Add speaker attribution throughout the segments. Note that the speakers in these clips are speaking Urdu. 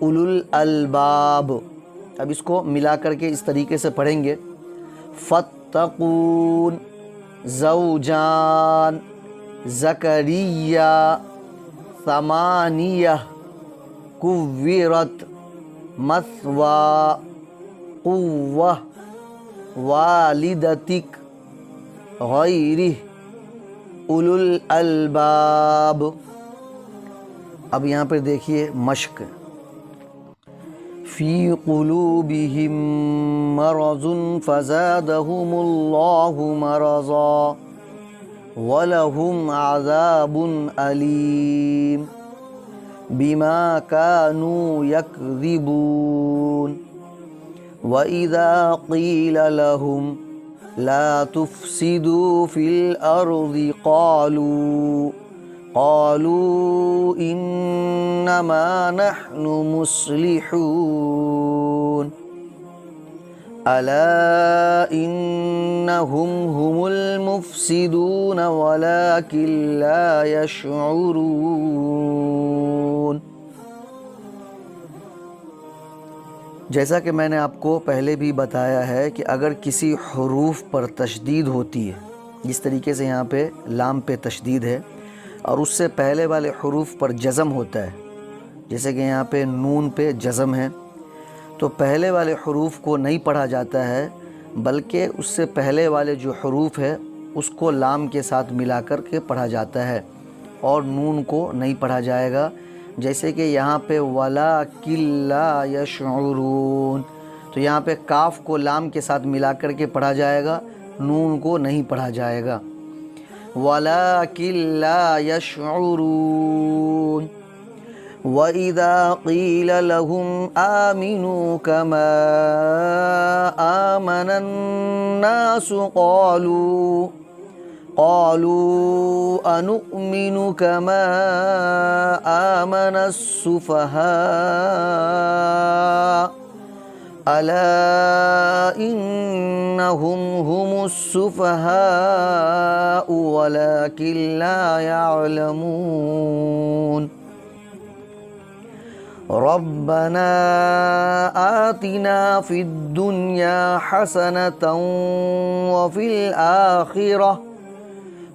Speaker 1: اولو الالباب. اب اس کو ملا کر کے اس طریقے سے پڑھیں گے. فتقون، زوجان، زکریہ، ثمانیہ، کوّرت، مثوى، قوة، والدتک، غیرہ، اولو الالباب. اب یہاں پر دیکھیے مشق. فی قلوبہم مرض فزادہم اللہ مرضا ولہم عذاب علیم بما كانوا يكذبون. وإذا قيل لهم لا تفسدوا في الأرض قالوا إنما نحن مصلحون ألا إنهم هم المفسدون ولكن لا يشعرون. جیسا کہ میں نے آپ کو پہلے بھی بتایا ہے کہ اگر کسی حروف پر تشدید ہوتی ہے، جس طریقے سے یہاں پہ لام پہ تشدید ہے اور اس سے پہلے والے حروف پر جزم ہوتا ہے، جیسے کہ یہاں پہ نون پہ جزم ہے، تو پہلے والے حروف کو نہیں پڑھا جاتا ہے بلکہ اس سے پہلے والے جو حروف ہے اس کو لام کے ساتھ ملا کر کے پڑھا جاتا ہے اور نون کو نہیں پڑھا جائے گا. جیسے کہ یہاں پہ وَلَٰكِن لَا يَشْعُرُونَ، تو یہاں پہ کاف کو لام کے ساتھ ملا کر کے پڑھا جائے گا، نون کو نہیں پڑھا جائے گا. وَلَٰكِن لَا يَشْعُرُونَ. وَإِذَا قِيلَ لَهُمْ آمِنُوا كَمَا آمَنَ النَّاسُ قالوا أنؤمن كما آمن السفهاء ألا إنهم هم السفهاء ولكن لا يعلمون. ربنا آتنا في الدنيا حسنة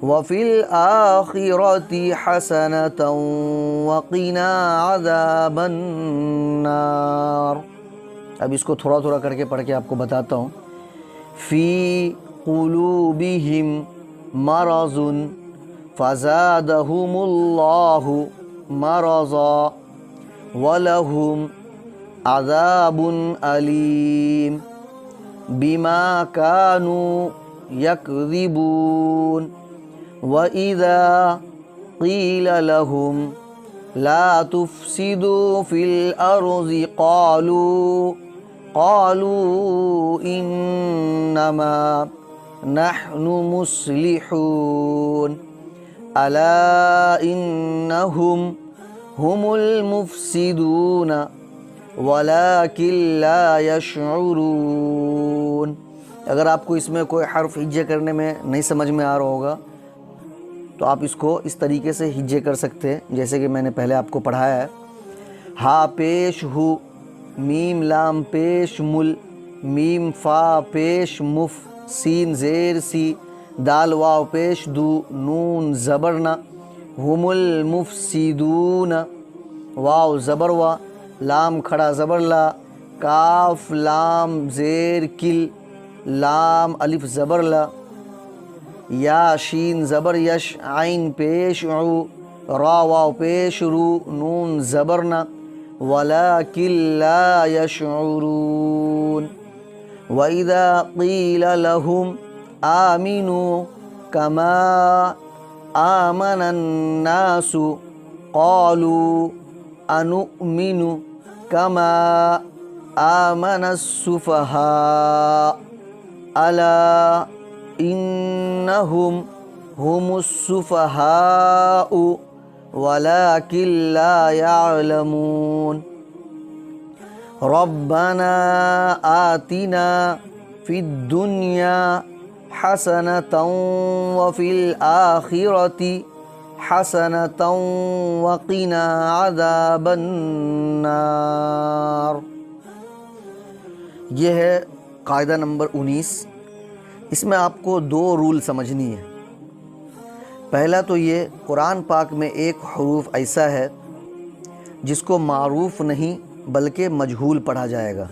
Speaker 1: وفي الآخرة حسنة وقنا عذاب النار. اب اس کو تھوڑا تھوڑا کر کے پڑھ کے آپ کو بتاتا ہوں. فی قلوبہم مرض فزادہم اللہ مرضا وَلَهُمْ عَذَابٌ أَلِيمٌ بِمَا كَانُوا يَكْذِبُونَ. وَإِذَا قِيلَ لَهُمْ لَا تُفْسِدُوا فِي الْأَرْضِ قَالُوا إِنَّمَا نَحْنُ مُصْلِحُونَ أَلَا إِنَّهُمْ هم المفسدون ولكن لا يشعرون. اگر آپ کو اس میں کوئی حرف ہجے کرنے میں نہیں سمجھ میں آ رہا ہوگا تو آپ اس کو اس طریقے سے ہجے کر سکتے ہیں جیسے کہ میں نے پہلے آپ کو پڑھایا ہے. ہا پیش ہو، میم لام پیش مل، میم فا پیش مف، سین زیر سی، دال واو پیش دو، نون زبرنا، ہم المفسدون، واو زبر وا، لام کھڑا زبر لا، کاف لام زیر کل، لام الف زبر لا، یا شین زبر یش، عین پیش عو، را واو پیش رو، نون زبرنا، ولکن لا یشعرون. وَإِذَا قِيلَ لَهُمْ آمِنُوا كَمَا آمن الناس قالوا أنؤمن كما آمن السفهاء ألا إنهم هم السفهاء ولكن لا يعلمون. ربنا آتنا في الدنيا حسنة وفي الآخرة حسنة وقنا عذاب النار۔ یہ ہے قاعدہ نمبر 19۔ اس میں آپ کو 2 رول سمجھنی ہے۔ پہلا تو یہ، قرآن پاک میں ایک حروف ایسا ہے جس کو معروف نہیں بلکہ مجہول پڑھا جائے گا،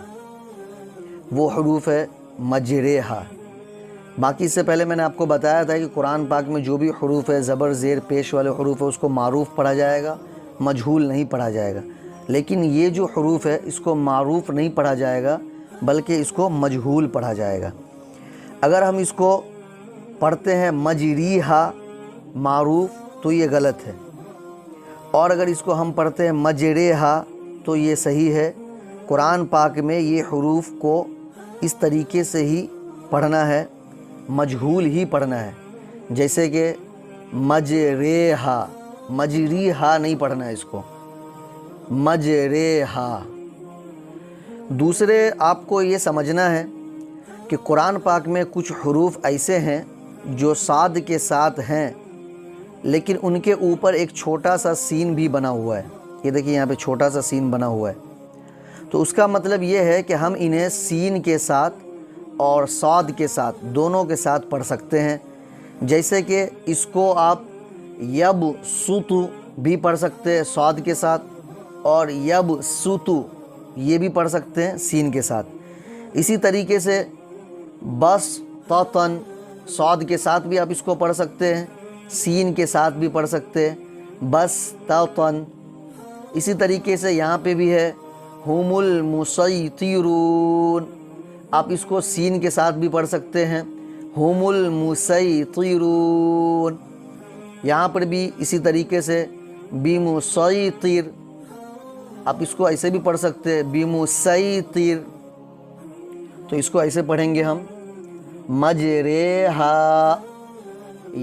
Speaker 1: وہ حروف ہے مجریہا۔ باقی اس سے پہلے میں نے آپ کو بتایا تھا کہ قرآن پاک میں جو بھی حروف ہے، زبر زیر پیش والے حروف ہے، اس کو معروف پڑھا جائے گا، مجہول نہیں پڑھا جائے گا۔ لیکن یہ جو حروف ہے اس کو معروف نہیں پڑھا جائے گا بلکہ اس کو مجہول پڑھا جائے گا۔ اگر ہم اس کو پڑھتے ہیں مجریہا معروف تو یہ غلط ہے، اور اگر اس کو ہم پڑھتے ہیں مجریہا تو یہ صحیح ہے۔ قرآن پاک میں یہ حروف کو اس طریقے سے ہی پڑھنا ہے، مجہول ہی پڑھنا ہے، جیسے کہ مجریہا، مجریہا نہیں پڑھنا ہے اس کو، مجریہا۔ دوسرے آپ کو یہ سمجھنا ہے کہ قرآن پاک میں کچھ حروف ایسے ہیں جو صاد کے ساتھ ہیں لیکن ان کے اوپر ایک چھوٹا سا سین بھی بنا ہوا ہے۔ یہ دیکھیے یہاں پہ چھوٹا سا سین بنا ہوا ہے، تو اس کا مطلب یہ ہے کہ ہم انہیں سین کے ساتھ اور صاد کے ساتھ، دونوں کے ساتھ پڑھ سکتے ہیں۔ جیسے کہ اس کو آپ یب سوتو بھی پڑھ سکتے ہیں صاد کے ساتھ، اور یب سوتو یہ بھی پڑھ سکتے ہیں سین کے ساتھ۔ اسی طریقے سے بس تن، صاد کے ساتھ بھی آپ اس کو پڑھ سکتے ہیں، سین کے ساتھ بھی پڑھ سکتے ہیں، بس تن۔ اسی طریقے سے یہاں پہ بھی ہے ہم المسیطرون، آپ اس کو سین کے ساتھ بھی پڑھ سکتے ہیں، ہم المسیطرون۔ یہاں پر بھی اسی طریقے سے بمسیطر، آپ اس کو ایسے بھی پڑھ سکتے ہیں بمسیطر، تو اس کو ایسے پڑھیں گے ہم مجریہا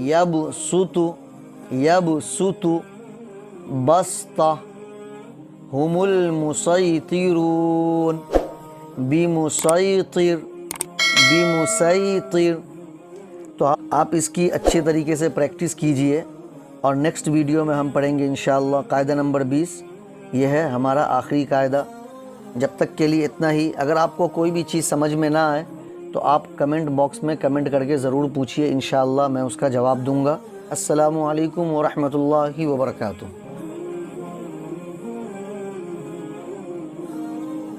Speaker 1: یبسطو، یبسطو بسطہ، ہم المسیطرون بمسیطر، بمسیطر۔ تو آپ اس کی اچھے طریقے سے پریکٹس کیجئے، اور نیکسٹ ویڈیو میں ہم پڑھیں گے انشاءاللہ قاعدہ نمبر 20۔ یہ ہے ہمارا آخری قاعدہ۔ جب تک کے لیے اتنا ہی۔ اگر آپ کو کوئی بھی چیز سمجھ میں نہ آئے تو آپ کمنٹ باکس میں کمنٹ کر کے ضرور پوچھئے، انشاءاللہ میں اس کا جواب دوں گا۔ السلام علیکم ورحمۃ اللہ وبرکاتہ۔